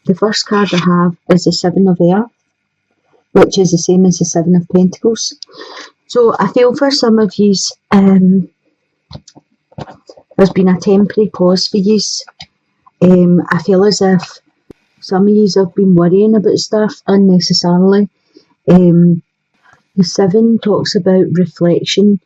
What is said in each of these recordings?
the first card I have is the Seven of Air, which is the same as the Seven of Pentacles. So I feel for some of you, there's been a temporary pause for you. I feel as if some of you have been worrying about stuff unnecessarily. The Seven talks about reflection.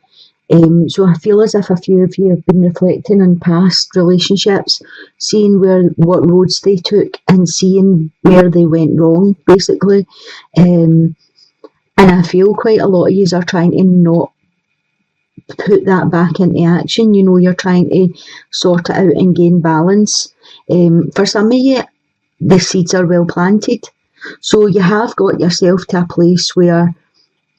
So I feel as if a few of you have been reflecting on past relationships, seeing what roads they took and seeing where they went wrong, basically. And I feel quite a lot of you are trying to not put that back into action. You know, you're trying to sort it out and gain balance. For some of you, the seeds are well planted. So you have got yourself to a place where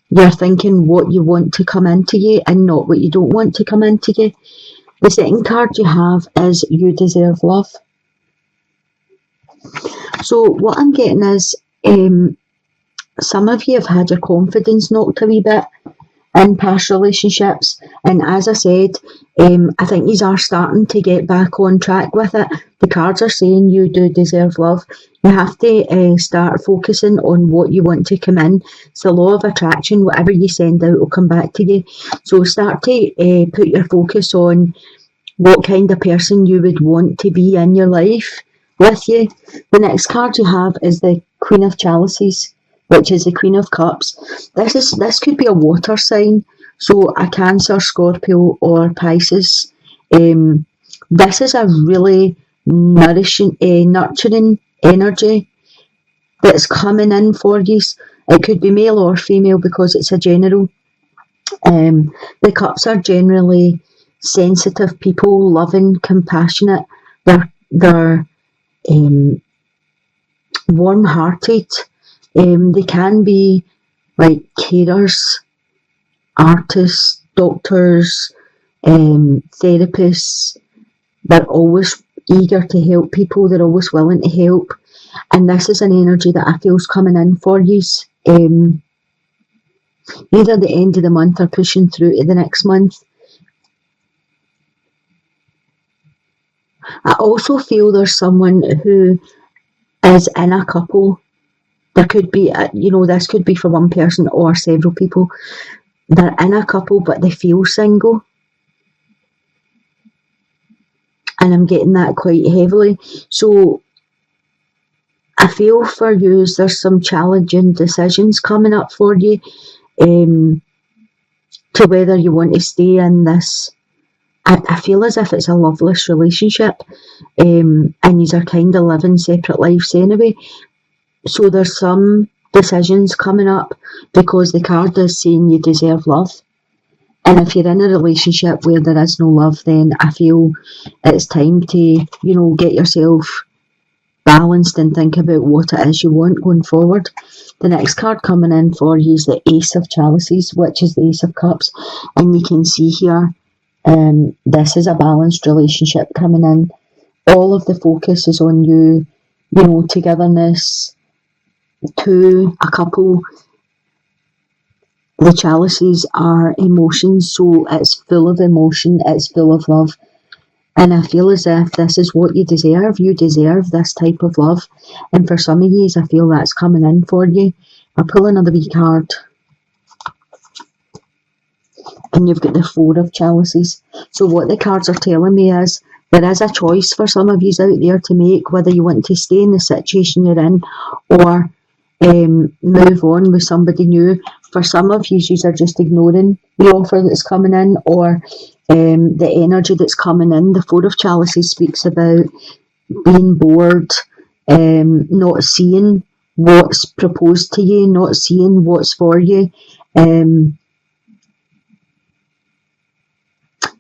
you're thinking what you want to come into you and not what you don't want to come into you. The second card you have is You Deserve Love. So what I'm getting is some of you have had your confidence knocked a wee bit in past relationships, and as I said, I think you are starting to get back on track with it. The cards are saying you do deserve love. You have to start focusing on what you want to come in. It's the law of attraction. Whatever you send out will come back to you. So start to put your focus on what kind of person you would want to be in your life with you. The next card you have is the Queen of Chalices, which is the Queen of Cups. This could be a water sign, so a Cancer, Scorpio, or Pisces. This is a really nurturing energy that's coming in for you. It could be male or female because it's a general. The Cups are generally sensitive people, loving, compassionate. They're warm-hearted. They can be like carers, artists, doctors, therapists. They're always eager to help people. They're always willing to help. And this is an energy that I feel is coming in for you. Either the end of the month or pushing through to the next month. I also feel there's someone who is in a couple. There could be, this could be for one person or several people. They're in a couple, but they feel single. And I'm getting that quite heavily. So I feel for you there's some challenging decisions coming up for you to whether you want to stay in this. I feel as if it's a loveless relationship, and you are kind of living separate lives anyway. So there's some decisions coming up because the card is saying you deserve love. And if you're in a relationship where there is no love, then I feel it's time to, get yourself balanced and think about what it is you want going forward. The next card coming in for you is the Ace of Chalices, which is the Ace of Cups. And you can see here, this is a balanced relationship coming in. All of the focus is on you, togetherness, a couple. The chalices are emotions, so it's full of emotion, it's full of love. And I feel as if this is what you deserve. You deserve this type of love. And for some of you, I feel that's coming in for you. I'll pull another wee card. And you've got the Four of Chalices. So what the cards are telling me is there is a choice for some of you out there to make, whether you want to stay in the situation you're in or move on with somebody new. For some of you, you are just ignoring the offer that's coming in or the energy that's coming in. The Four of Chalices speaks about being bored, not seeing what's proposed to you, not seeing what's for you.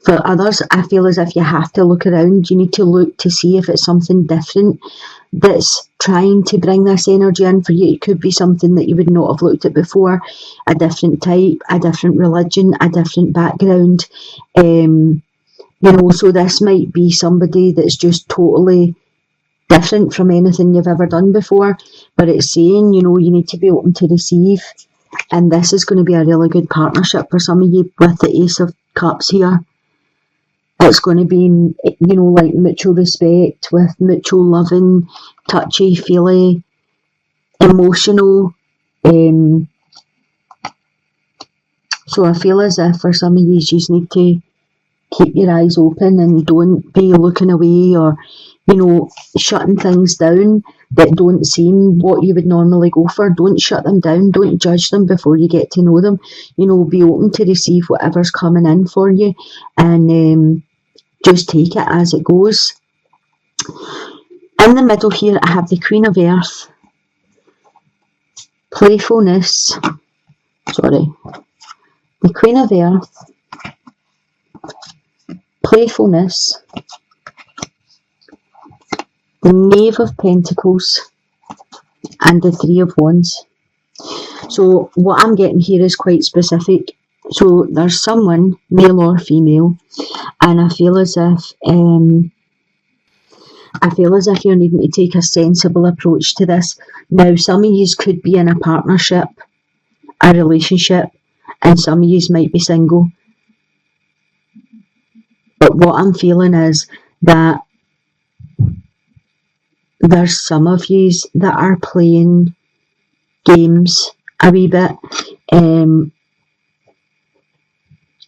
For others, I feel as if you have to look around. You need to look to see if it's something different that's trying to bring this energy in for you. It could be something that you would not have looked at before, a different type, a different religion, a different background. So this might be somebody that's just totally different from anything you've ever done before. But it's saying, you need to be open to receive. And this is going to be a really good partnership for some of you with the Ace of Cups here. it's going to be, like mutual respect with mutual loving, touchy, feely, emotional. So I feel as if for some of you just need to keep your eyes open and don't be looking away or, shutting things down that don't seem what you would normally go for. Don't shut them down. Don't judge them before you get to know them. Be open to receive whatever's coming in for you and just take it as it goes. In the middle here, I have the Queen of Earth. Playfulness. The Queen of Earth. Playfulness. The Knave of Pentacles. And the Three of Wands. So what I'm getting here is quite specific. So there's someone, male or female, and I feel as if you're needing to take a sensible approach to this. Now, some of you could be in a partnership, a relationship, and some of you might be single. But what I'm feeling is that there's some of you that are playing games a wee bit,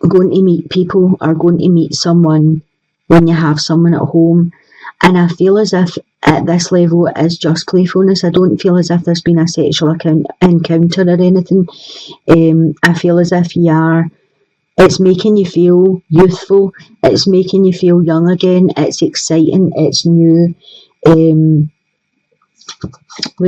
going to meet people or going to meet someone when you have someone at home. And I feel as if at this level it is just playfulness. I don't feel as if there's been a sexual encounter or anything. I feel as if it's making you feel youthful. It's making you feel young again. It's exciting. It's new. With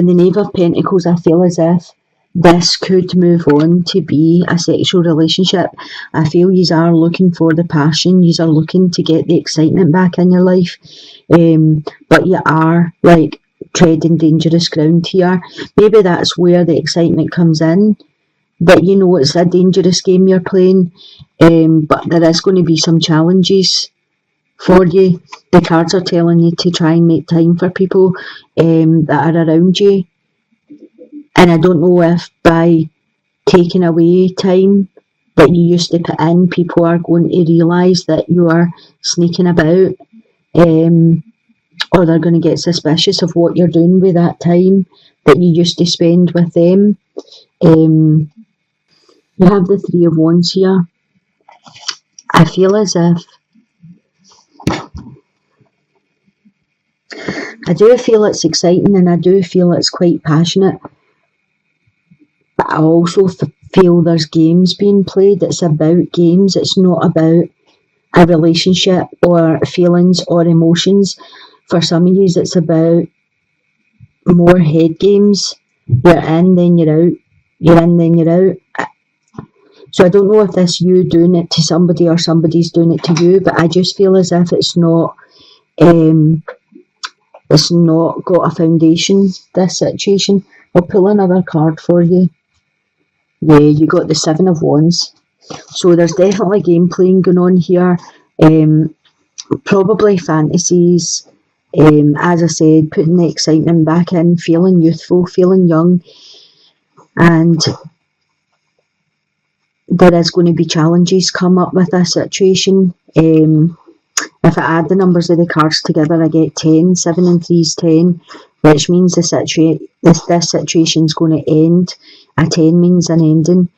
the Knave of Pentacles, I feel as if this could move on to be a sexual relationship. I feel you are looking for the passion. You are looking to get the excitement back in your life. But you are like treading dangerous ground here. Maybe that's where the excitement comes in. That it's a dangerous game you're playing. But there is going to be some challenges for you. The cards are telling you to try and make time for people that are around you. And I don't know if by taking away time that you used to put in, people are going to realise that you are sneaking about, or they're going to get suspicious of what you're doing with that time that you used to spend with them. You have the Three of Wands here. I feel as if I do feel it's exciting and I do feel it's quite passionate. But I also feel there's games being played. It's about games. It's not about a relationship or feelings or emotions. For some of you, it's about more head games. You're in, then you're out. You're in, then you're out. So I don't know if this you doing it to somebody or somebody's doing it to you, but I just feel as if it's not got a foundation, this situation. I'll pull another card for you. Yeah, you got the Seven of Wands. So there's definitely game playing going on here. Probably fantasies. As I said, putting the excitement back in, feeling youthful, feeling young. And there is going to be challenges come up with this situation. If I add the numbers of the cards together, I get 10. 7 and 3 is 10, which means this situation is going to end. A 10 means an ending.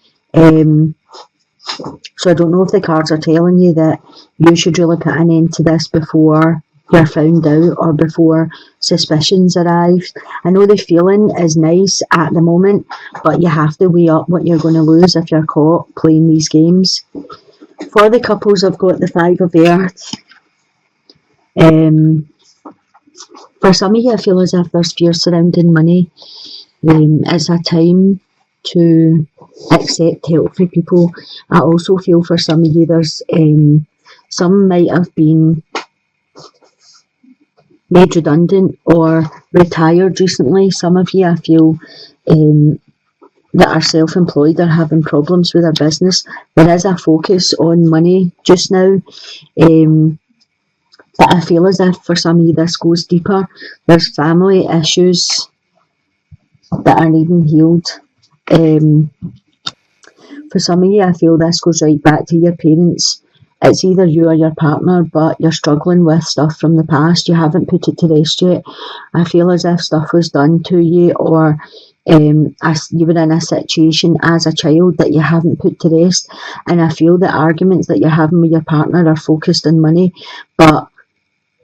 So I don't know if the cards are telling you that you should really put an end to this before you're found out or before suspicions arrive. I know the feeling is nice at the moment, but you have to weigh up what you're going to lose if you're caught playing these games. For the couples, I've got the Five of Earth. For some of you, I feel as if there's fear surrounding money. It's a time to accept help from people. I also feel for some of you, there's some might have been made redundant or retired recently. Some of you, I feel, that are self-employed are having problems with their business. There is a focus on money just now. But I feel as if for some of you this goes deeper. There's family issues that are needing healed. For some of you, I feel this goes right back to your parents it's either you or your partner, but you're struggling with stuff from the past. You haven't put it to rest yet. I feel as if stuff was done to you, or as you were in a situation as a child that you haven't put to rest. And I feel the arguments that you're having with your partner are focused on money, but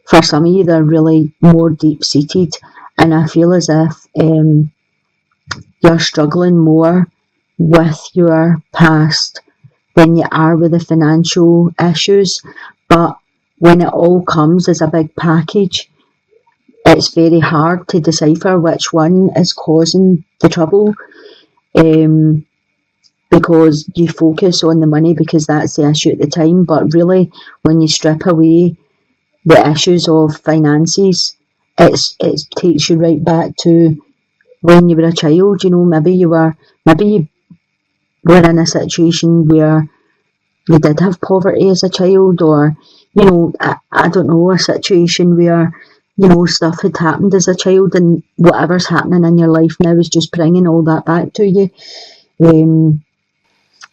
for some of you, they're really more deep-seated. And I feel as if you're struggling more with your past than you are with the financial issues. But when it all comes as a big package, it's very hard to decipher which one is causing the trouble, because you focus on the money because that's the issue at the time. But really, when you strip away the issues of finances, it takes you right back to when you were a child. You know, maybe you were in a situation where you did have poverty as a child, or, you know, I don't know, a situation where, you know, stuff had happened as a child, and whatever's happening in your life now is just bringing all that back to you.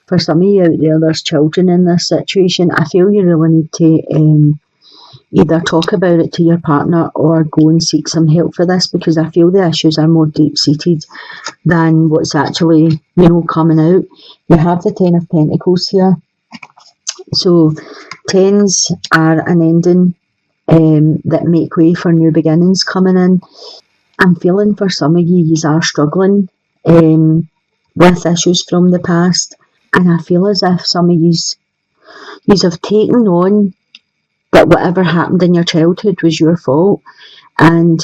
For some of you out there, there's children in this situation. I feel you really need to either talk about it to your partner or go and seek some help for this, because I feel the issues are more deep-seated than what's actually, you know, coming out. You have the Ten of Pentacles here. So tens are an ending that make way for new beginnings coming in. I'm feeling for some of you, you are struggling with issues from the past, and I feel as if some of you have taken on that whatever happened in your childhood was your fault, and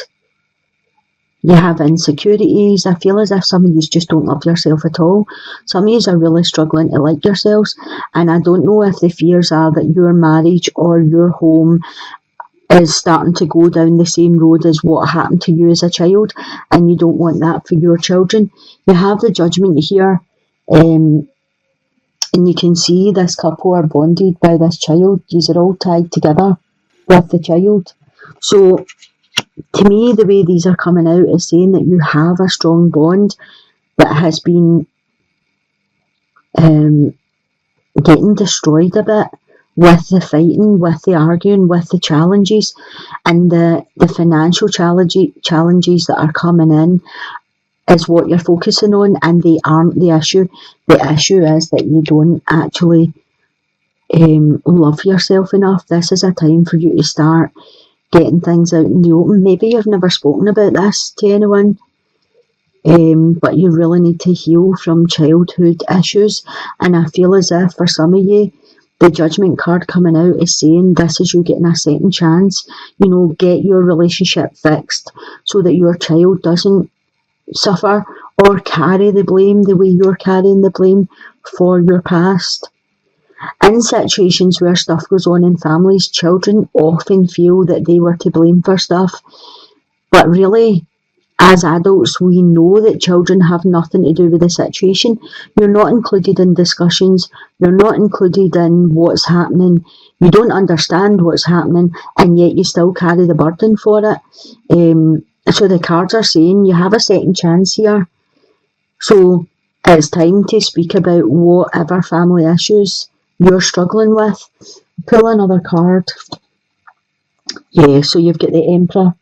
you have insecurities. I feel as if some of you just don't love yourself at all. Some of you are really struggling to like yourselves, and I don't know if the fears are that your marriage or your home is starting to go down the same road as what happened to you as a child, and you don't want that for your children. You have the Judgment here, and you can see this couple are bonded by this child. These are all tied together with the child. So to me, the way these are coming out is saying that you have a strong bond that has been getting destroyed a bit with the fighting, with the arguing, with the challenges, and the financial challenges that are coming in is what you're focusing on, and they aren't the issue. The issue is that you don't actually love yourself enough. This is a time for you to start getting things out in the open. Maybe you've never spoken about this to anyone, but you really need to heal from childhood issues. And I feel as if for some of you, the Judgment card coming out is saying this is you getting a second chance. You know, get your relationship fixed so that your child doesn't suffer or carry the blame the way you're carrying the blame for your past. In situations where stuff goes on in families, children often feel that they were to blame for stuff, but really, as adults, we know that children have nothing to do with the situation. You're not included in discussions, you're not included in what's happening, you don't understand what's happening, and yet you still carry the burden for it. So the cards are saying you have a second chance here. So it's time to speak about whatever family issues you're struggling with. Pull another card. Yeah, so you've got the Emperor.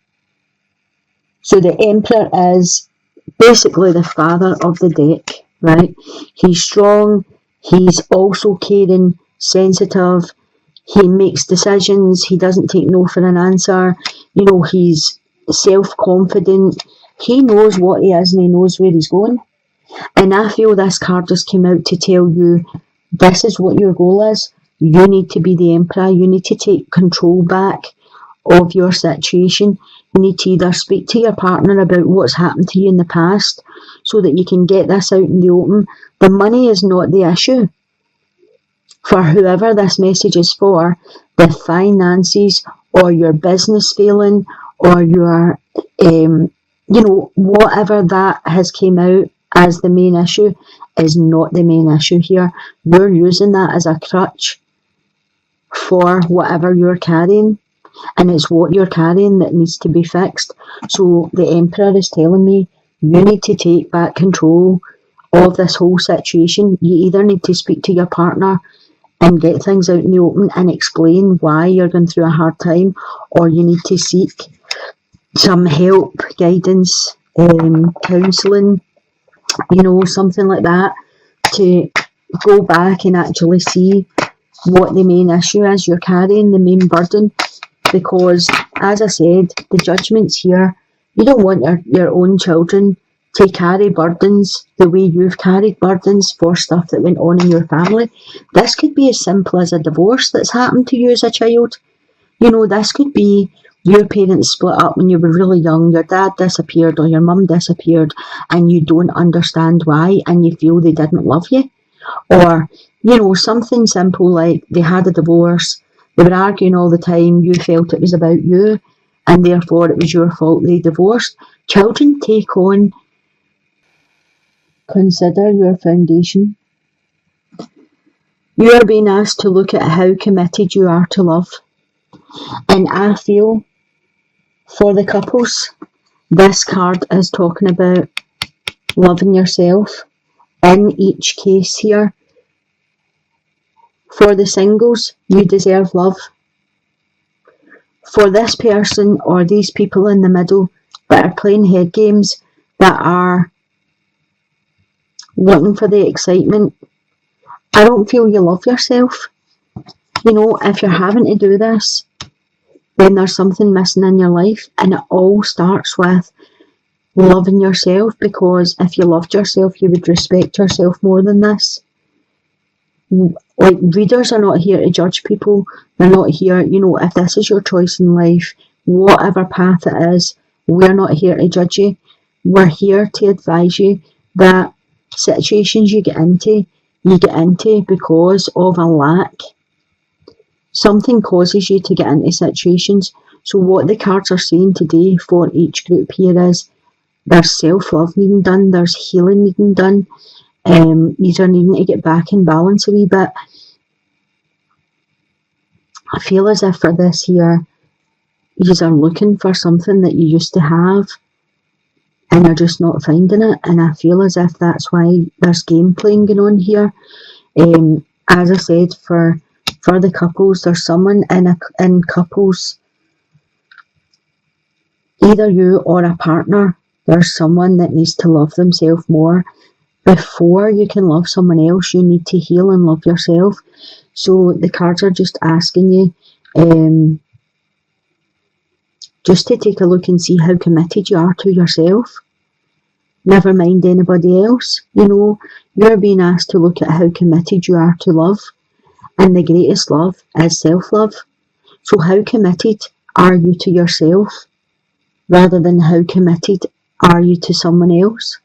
So the Emperor is basically the father of the deck, right? He's strong, he's also caring, sensitive, he makes decisions, he doesn't take no for an answer, you know, he's self-confident, he knows what he is and he knows where he's going. And I feel this card just came out to tell you this is what your goal is. You need to be the Emperor, you need to take control back of your situation. You need to either speak to your partner about what's happened to you in the past so that you can get this out in the open. The money is not the issue. For whoever this message is for, the finances or your business failing or your, whatever that has came out as the main issue is not the main issue here. You're using that as a crutch for whatever you're carrying. And it's what you're carrying that needs to be fixed. So the Emperor is telling me you need to take back control of this whole situation. You either need to speak to your partner and get things out in the open and explain why you're going through a hard time, or you need to seek some help, guidance, counselling, something like that, to go back and actually see what the main issue is you're carrying, the main burden. Because, as I said, the judgment's here. You don't want your own children to carry burdens the way you've carried burdens for stuff that went on in your family. This could be as simple as a divorce that's happened to you as a child. This could be your parents split up when you were really young, your dad disappeared or your mum disappeared, and you don't understand why, and you feel they didn't love you. Or, something simple like they had a divorce, they were arguing all the time, you felt it was about you, and therefore it was your fault they divorced. Children take on, consider your foundation. You are being asked to look at how committed you are to love. And I feel, for the couples, this card is talking about loving yourself in each case here. For the singles, you deserve love. For this person or these people in the middle that are playing head games, that are looking for the excitement, I don't feel you love yourself. If you're having to do this, then there's something missing in your life, and it all starts with loving yourself, because if you loved yourself, you would respect yourself more than this. Like, readers are not here to judge people. They're not here, if this is your choice in life, whatever path it is, we're not here to judge you. We're here to advise you that situations you get into because of a lack. Something causes you to get into situations. So what the cards are saying today for each group here is there's self-love needing done, there's healing needing done. These are needing to get back in balance a wee bit. I feel as if for this here, you are looking for something that you used to have and you're just not finding it. And I feel as if that's why there's game playing going on here. As I said, for the couples, there's someone in couples, either you or a partner, there's someone that needs to love themselves more. Before you can love someone else, you need to heal and love yourself. So the cards are just asking you just to take a look and see how committed you are to yourself. Never mind anybody else. You're being asked to look at how committed you are to love. And the greatest love is self-love. So how committed are you to yourself, rather than how committed are you to someone else?